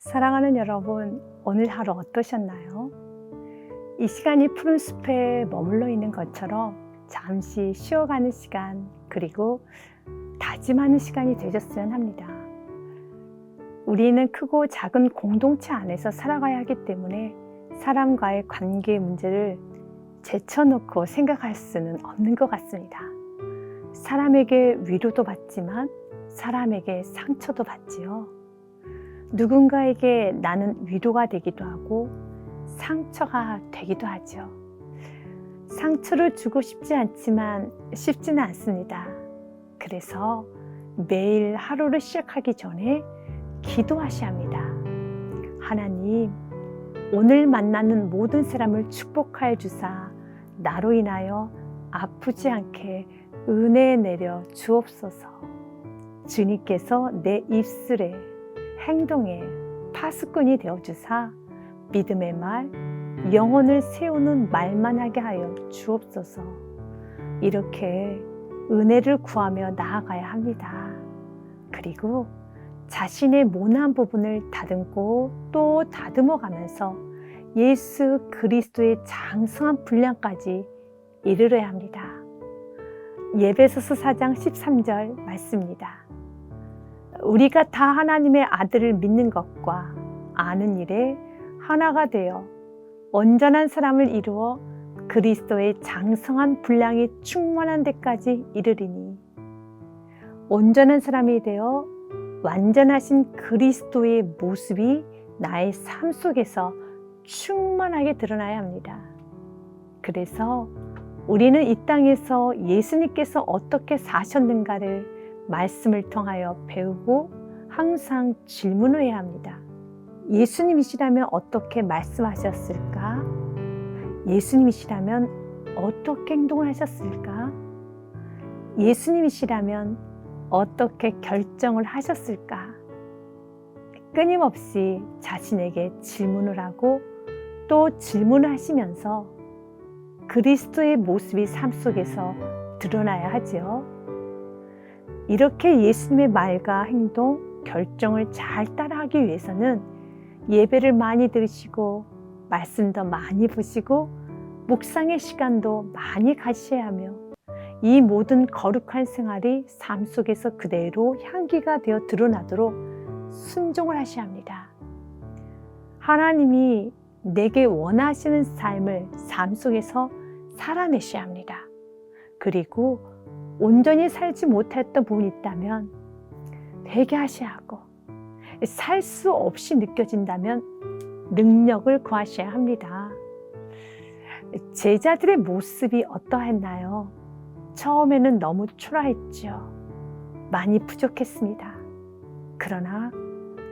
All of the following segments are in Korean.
사랑하는 여러분, 오늘 하루 어떠셨나요? 이 시간이 푸른 숲에 머물러 있는 것처럼 잠시 쉬어가는 시간, 그리고 다짐하는 시간이 되셨으면 합니다. 우리는 크고 작은 공동체 안에서 살아가야 하기 때문에 사람과의 관계 문제를 제쳐놓고 생각할 수는 없는 것 같습니다. 사람에게 위로도 받지만 사람에게 상처도 받지요. 누군가에게 나는 위로가 되기도 하고 상처가 되기도 하죠. 상처를 주고 싶지 않지만 쉽지는 않습니다. 그래서 매일 하루를 시작하기 전에 기도하셔야 합니다. 하나님, 오늘 만나는 모든 사람을 축복하여 주사 나로 인하여 아프지 않게 은혜 내려 주옵소서. 주님께서 내 입술에 행동에 파수꾼이 되어주사 믿음의 말, 영혼을 세우는 말만 하게 하여 주옵소서. 이렇게 은혜를 구하며 나아가야 합니다. 그리고 자신의 모난 부분을 다듬고 또 다듬어 가면서 예수 그리스도의 장성한 분량까지 이르러야 합니다. 에베소서 4장 13절 말씀입니다. 우리가 다 하나님의 아들을 믿는 것과 아는 일에 하나가 되어 온전한 사람을 이루어 그리스도의 장성한 분량이 충만한 데까지 이르리니, 온전한 사람이 되어 완전하신 그리스도의 모습이 나의 삶 속에서 충만하게 드러나야 합니다. 그래서 우리는 이 땅에서 예수님께서 어떻게 사셨는가를 말씀을 통하여 배우고 항상 질문을 해야 합니다. 예수님이시라면 어떻게 말씀하셨을까? 예수님이시라면 어떻게 행동을 하셨을까? 예수님이시라면 어떻게 결정을 하셨을까? 끊임없이 자신에게 질문을 하고 또 질문을 하시면서 그리스도의 모습이 삶 속에서 드러나야 하지요. 이렇게 예수님의 말과 행동, 결정을 잘 따라하기 위해서는 예배를 많이 들으시고 말씀도 많이 보시고 묵상의 시간도 많이 가지셔야 하며, 이 모든 거룩한 생활이 삶 속에서 그대로 향기가 되어 드러나도록 순종을 하셔야 합니다. 하나님이 내게 원하시는 삶을 삶 속에서 살아내셔야 합니다. 그리고 온전히 살지 못했던 부분이 있다면 회개하셔야 하고, 살 수 없이 느껴진다면 능력을 구하셔야 합니다. 제자들의 모습이 어떠했나요? 처음에는 너무 초라했죠. 많이 부족했습니다. 그러나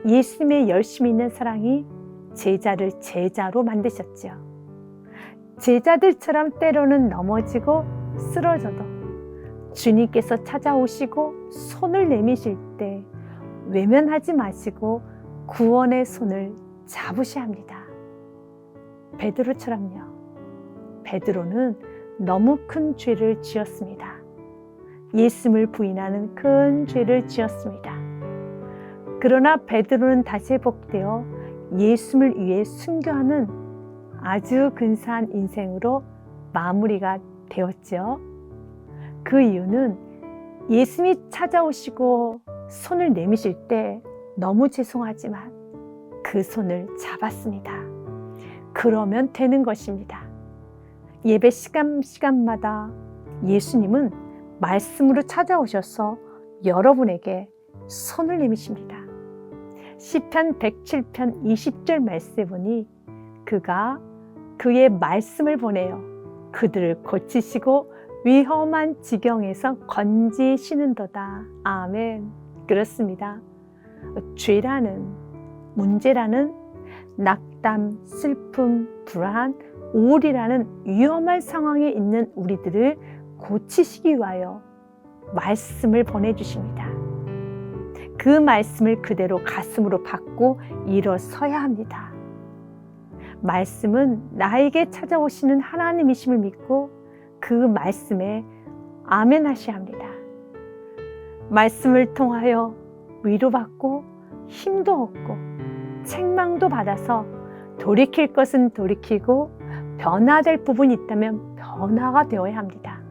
예수님의 열심히 있는 사랑이 제자를 제자로 만드셨죠. 제자들처럼 때로는 넘어지고 쓰러져도 주님께서 찾아오시고 손을 내미실 때 외면하지 마시고 구원의 손을 잡으셔야 합니다. 베드로처럼요. 베드로는 너무 큰 죄를 지었습니다. 예수님을 부인하는 큰 죄를 지었습니다. 그러나 베드로는 다시 회복되어 예수님을 위해 순교하는 아주 근사한 인생으로 마무리가 되었죠. 그 이유는 예수님이 찾아오시고 손을 내미실 때 너무 죄송하지만 그 손을 잡았습니다. 그러면 되는 것입니다. 예배 시간마다 예수님은 말씀으로 찾아오셔서 여러분에게 손을 내미십니다. 시편 107편 20절 말씀에 보니 그가 그의 말씀을 보내어 그들을 고치시고 위험한 지경에서 건지시는도다. 아멘. 그렇습니다. 죄라는, 문제라는, 낙담, 슬픔, 불안, 우울이라는 위험한 상황에 있는 우리들을 고치시기 위하여 말씀을 보내주십니다. 그 말씀을 그대로 가슴으로 받고 일어서야 합니다. 말씀은 나에게 찾아오시는 하나님이심을 믿고 그 말씀에 아멘 하셔야 합니다. 말씀을 통하여 위로받고 힘도 얻고 책망도 받아서 돌이킬 것은 돌이키고 변화될 부분이 있다면 변화가 되어야 합니다.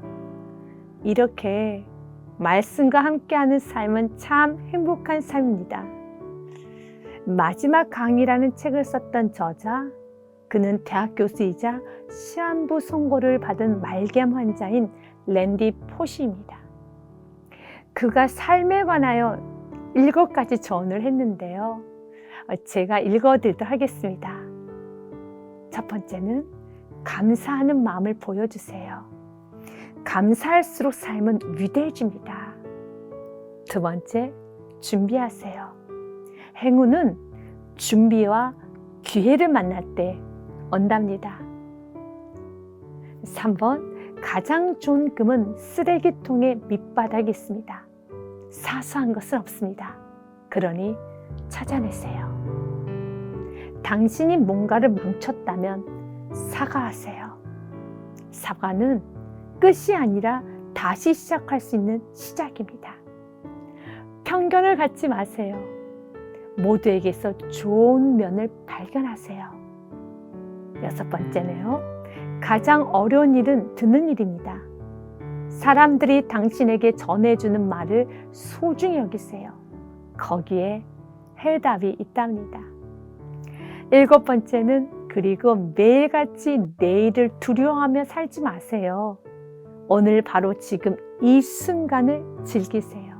이렇게 말씀과 함께하는 삶은 참 행복한 삶입니다. 마지막 강의라는 책을 썼던 저자, 그는 대학 교수이자 시한부 선고를 받은 말기암 환자인 랜디 포시입니다. 그가 삶에 관하여 7가지 조언을 했는데요. 제가 읽어드리도록 하겠습니다. 첫 번째는 감사하는 마음을 보여주세요. 감사할수록 삶은 위대해집니다. 두 번째, 준비하세요. 행운은 준비와 기회를 만날 때 온답니다. 3번, 가장 좋은 금은 쓰레기통의 밑바닥에 있습니다. 사소한 것은 없습니다. 그러니 찾아내세요. 당신이 뭔가를 멈췄다면 사과하세요. 사과는 끝이 아니라 다시 시작할 수 있는 시작입니다. 편견을 갖지 마세요. 모두에게서 좋은 면을 발견하세요. 6번째네요. 가장 어려운 일은 듣는 일입니다. 사람들이 당신에게 전해주는 말을 소중히 여기세요. 거기에 해답이 있답니다. 7번째는 그리고 매일같이 내일을 두려워하며 살지 마세요. 오늘 바로 지금 이 순간을 즐기세요.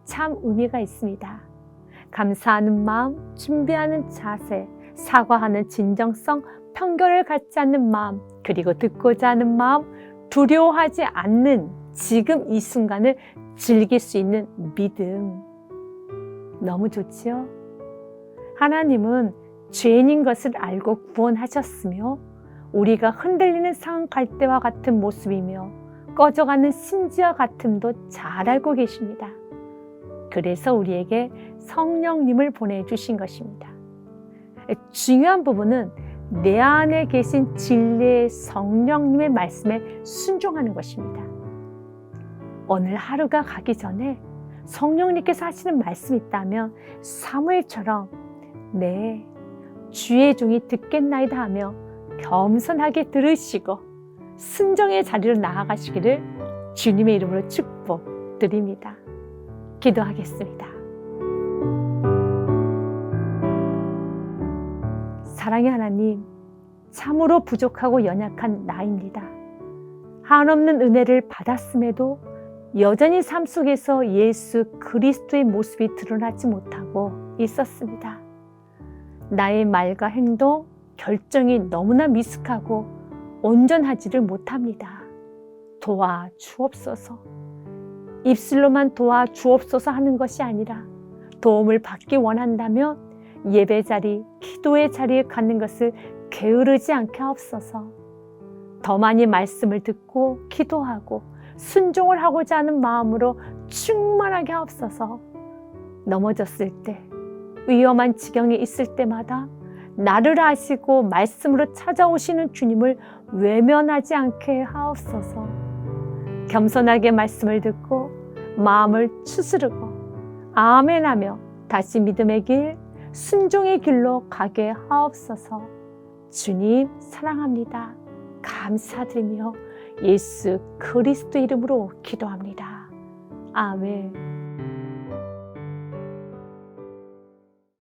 참 의미가 있습니다. 감사하는 마음, 준비하는 자세, 사과하는 진정성, 편견을 갖지 않는 마음, 그리고 듣고자 하는 마음, 두려워하지 않는 지금 이 순간을 즐길 수 있는 믿음. 너무 좋지요? 하나님은 죄인인 것을 알고 구원하셨으며 우리가 흔들리는 상한 갈대와 같은 모습이며 꺼져가는 심지와 같음도 잘 알고 계십니다. 그래서 우리에게 성령님을 보내주신 것입니다. 중요한 부분은 내 안에 계신 진리의 성령님의 말씀에 순종하는 것입니다. 오늘 하루가 가기 전에 성령님께서 하시는 말씀이 있다면 사무엘처럼 네, 주의 종이 듣겠나이다 하며 겸손하게 들으시고 순종의 자리로 나아가시기를 주님의 이름으로 축복드립니다. 기도하겠습니다. 사랑의 하나님, 참으로 부족하고 연약한 나입니다. 한없는 은혜를 받았음에도 여전히 삶 속에서 예수 그리스도의 모습이 드러나지 못하고 있었습니다. 나의 말과 행동, 결정이 너무나 미숙하고 온전하지를 못합니다. 도와주옵소서. 입술로만 도와주옵소서 하는 것이 아니라 도움을 받기 원한다면 예배 자리, 기도의 자리에 갖는 것을 게으르지 않게 하옵소서. 더 많이 말씀을 듣고 기도하고 순종을 하고자 하는 마음으로 충만하게 하옵소서. 넘어졌을 때, 위험한 지경에 있을 때마다 나를 아시고 말씀으로 찾아오시는 주님을 외면하지 않게 하옵소서. 겸손하게 말씀을 듣고 마음을 추스르고 아멘하며 다시 믿음의 길, 순종의 길로 가게 하옵소서. 주님 사랑합니다. 감사드리며 예수 그리스도 이름으로 기도합니다. 아멘.